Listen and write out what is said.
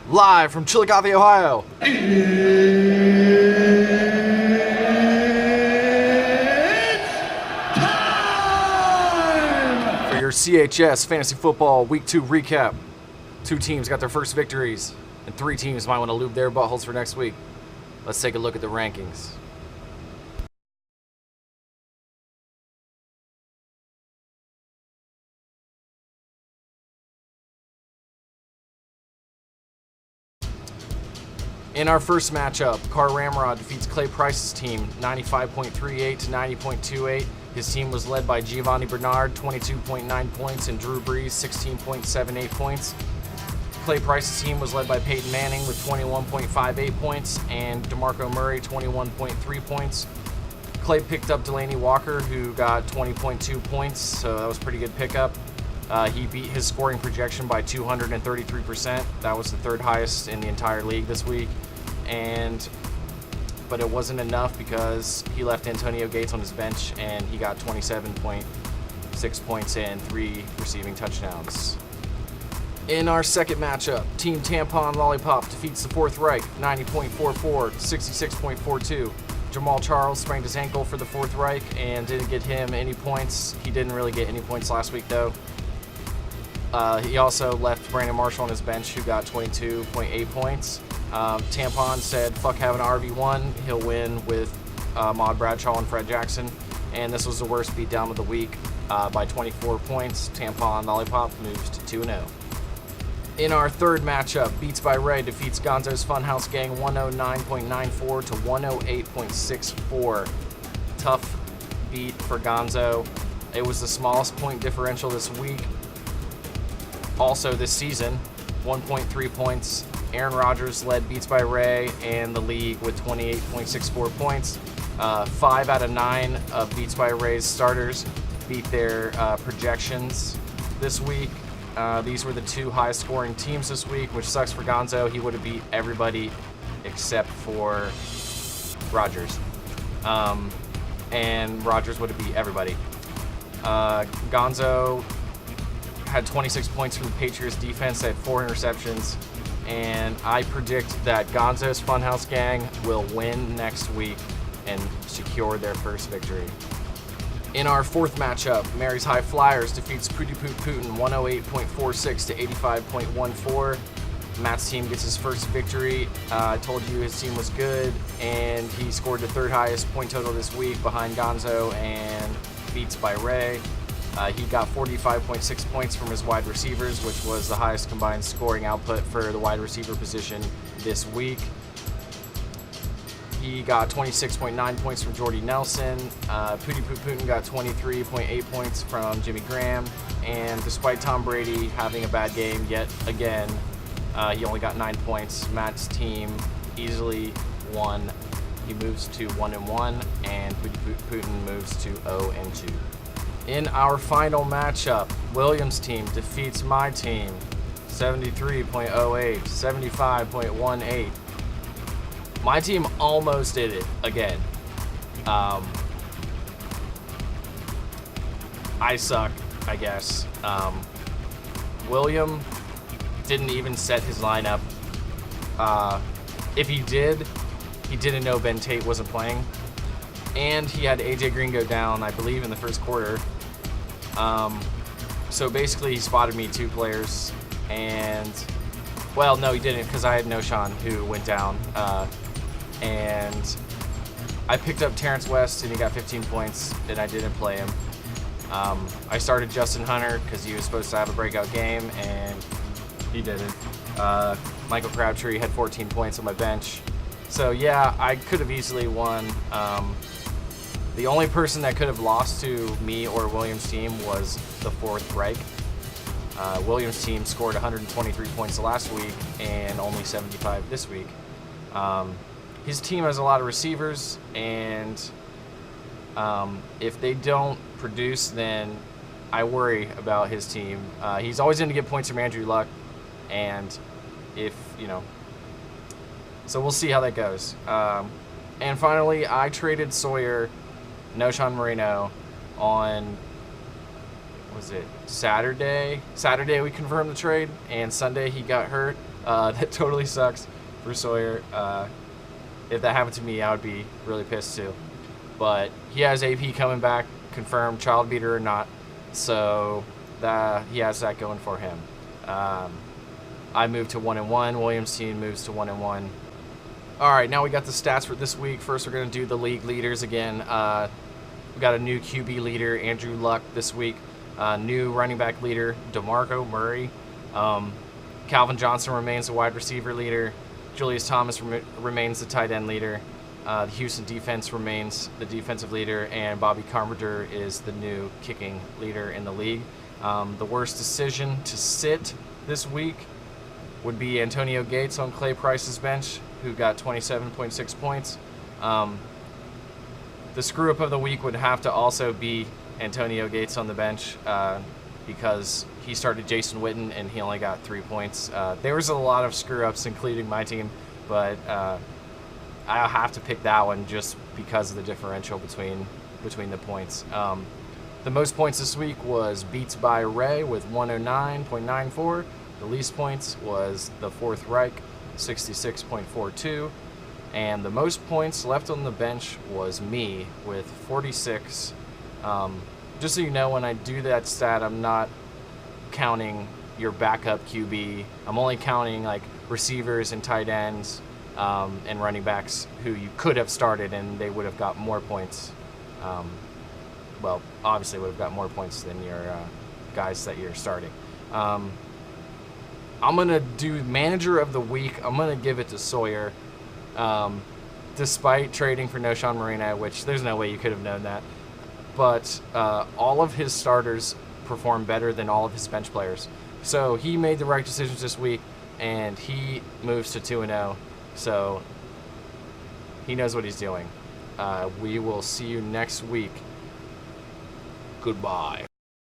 Live from Chillicothe, Ohio. For your CHS Fantasy Football Week 2 recap. 2 teams got their first victories, and 3 teams might want to lube their buttholes for next week. Let's take a look at the rankings. In our first matchup, Car Ramrod defeats Clay Price's team 95.38 to 90.28. His team was led by Giovanni Bernard, 22.9 points, and Drew Brees, 16.78 points. Clay Price's team was led by Peyton Manning with 21.58 points and DeMarco Murray, 21.3 points. Clay picked up Delaney Walker, who got 20.2 points, so that was a pretty good pickup. He beat his scoring projection by 233%. That was the 3rd highest in the entire league this week. But it wasn't enough because he left Antonio Gates on his bench and he got 27.6 points and 3 receiving touchdowns. In our second matchup, Team Tampon Lollipop defeats the Fourth Reich 90.44 to 66.42. Jamal Charles sprained his ankle for the Fourth Reich and didn't get him any points. He didn't really get any points last week though. He also left Brandon Marshall on his bench, who got 22.8 points. Tampon said, fuck having an RB1, he'll win with Maud Bradshaw and Fred Jackson. And this was the worst beatdown of the week by 24 points. Tampon Lollipop moves to 2-0. In our third matchup, Beats by Ray defeats Gonzo's Funhouse Gang 109.94 to 108.64. Tough beat for Gonzo. It was the smallest point differential this week. Also this season, 1.3 points. Aaron Rodgers led Beats by Ray and the league with 28.64 points. 5 out of 9 of Beats by Ray's starters beat their projections this week. These were the 2 highest scoring teams this week, which sucks for Gonzo. He would have beat everybody except for Rodgers. And Rodgers would have beat everybody. Gonzo had 26 points from the Patriots defense. They had 4 interceptions. And I predict that Gonzo's Funhouse Gang will win next week and secure their first victory. In our fourth matchup, Mary's High Flyers defeats Pooty Poot Putin 108.46 to 85.14. Matt's team gets his first victory. I told you his team was good, and he scored the 3rd highest point total this week behind Gonzo and Beats by Ray. He got 45.6 points from his wide receivers, which was the highest combined scoring output for the wide receiver position this week. He got 26.9 points from Jordy Nelson. Pooty Poot Putin got 23.8 points from Jimmy Graham. And despite Tom Brady having a bad game yet again, he only got 9 points. Matt's team easily won. He moves to 1-1, and Pooty Poot Putin moves to 0-2. In our final matchup, Williams' team defeats my team 73.08, 75.18. My team almost did it again. I suck, I guess. William didn't even set his lineup. If he did, he didn't know Ben Tate wasn't playing. And he had AJ Green go down, I believe, in the first quarter. So basically he spotted me 2 players, and well, no, he didn't, because I had Noshawn, who went down. And I picked up Terrence West, and he got 15 points, and I didn't play him. I started Justin Hunter because he was supposed to have a breakout game, and he didn't. Michael Crabtree had 14 points on my bench. So yeah, I could have easily won. The only person that could have lost to me or Williams' team was the Fourth Reich. Williams' team scored 123 points last week and only 75 this week. His team has a lot of receivers, and if they don't produce, then I worry about his team. He's always going to get points from Andrew Luck, and so we'll see how that goes. And finally, I traded Sawyer, Noshawn Moreno, on was it Saturday? Saturday we confirmed the trade, and Sunday he got hurt. That totally sucks for Sawyer. If that happened to me, I would be really pissed too. But he has AP coming back, confirmed, child beater or not. So he has that going for him. I moved to 1-1. Williams' team moves to 1-1. All right, now we got the stats for this week. First, we're going to do the league leaders again. We got a new QB leader, Andrew Luck, this week. New running back leader, DeMarco Murray. Calvin Johnson remains the wide receiver leader. Julius Thomas remains the tight end leader. The Houston defense remains the defensive leader, and Bobby Carpenter is the new kicking leader in the league. The worst decision to sit this week would be Antonio Gates on Clay Price's bench, who got 27.6 points. The screw-up of the week would have to also be Antonio Gates on the bench because he started Jason Witten and he only got 3 points. There was a lot of screw-ups, including my team, but I'll have to pick that one just because of the differential between the points. The most points this week was Beats by Ray with 109.94. The least points was the Fourth Reich, 66.42. And the most points left on the bench was me with 46. Just so you know, when I do that stat, I'm not counting your backup QB. I'm only counting like receivers and tight ends and running backs who you could have started and they would have got more points. Well, obviously would have got more points than your guys that you're starting. I'm going to do manager of the week. I'm going to give it to Sawyer. Despite trading for Noshawn Marina, which there's no way you could have known that. But all of his starters performed better than all of his bench players. So he made the right decisions this week, and he moves to 2-0. So he knows what he's doing. We will see you next week. Goodbye.